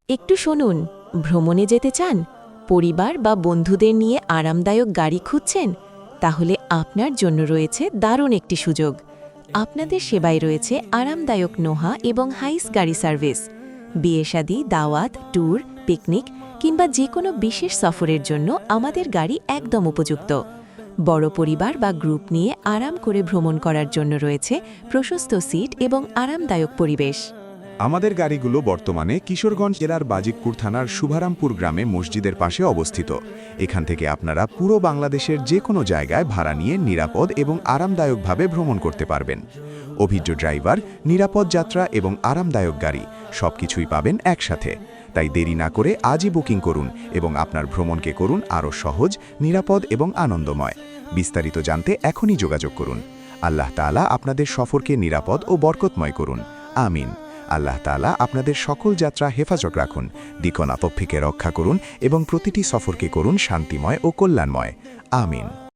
একটু শুনুন, ভ্রমণে যেতে চান, পরিবার বা বন্ধুদের নিয়ে আরামদায়ক গাড়ি খুঁজছেন, তাহলে আপনার জন্য রয়েছে দারুণ একটি সুযোগ। আপনাদের সেবায় রয়েছে আরামদায়ক নোহা এবং হাইস গাড়ি সার্ভিস। বিয়েশাদী, দাওয়াত, ট্যুর, পিকনিক কিংবা যে কোনো বিশেষ সফরের জন্য আমাদের গাড়ি একদম উপযুক্ত। বড় পরিবার বা গ্রুপ নিয়ে আরাম করে ভ্রমণ করার জন্য রয়েছে প্রশস্ত সিট এবং আরামদায়ক পরিবেশ। আমাদের গাড়িগুলো বর্তমানে কিশোরগঞ্জ জেলার বাজিকপুর থানার শুভারামপুর গ্রামে মসজিদের পাশে অবস্থিত। এখান থেকে আপনারা পুরো বাংলাদেশের যে কোনো জায়গায় ভাড়া নিয়ে নিরাপদ এবং আরামদায়কভাবে ভ্রমণ করতে পারবেন। অভিজ্ঞ ড্রাইভার, নিরাপদ যাত্রা এবং আরামদায়ক গাড়ি সবকিছুই পাবেন একসাথে। তাই দেরি না করে আজই বুকিং করুন এবং আপনার ভ্রমণকে করুন আরও সহজ, নিরাপদ এবং আনন্দময়। বিস্তারিত জানতে এখনই যোগাযোগ করুন। আল্লাহ তাআলা আপনাদের সফরকে নিরাপদ ও বরকতময় করুন। আমিন। আল্লাহ তাআলা আপনাদের সকল যাত্রা হেফাজত রাখুন, দিকনাতফিকে রক্ষা করুন এবং প্রতিটি সফরকে করুন শান্তিময় ও কল্যাণময়। আমিন।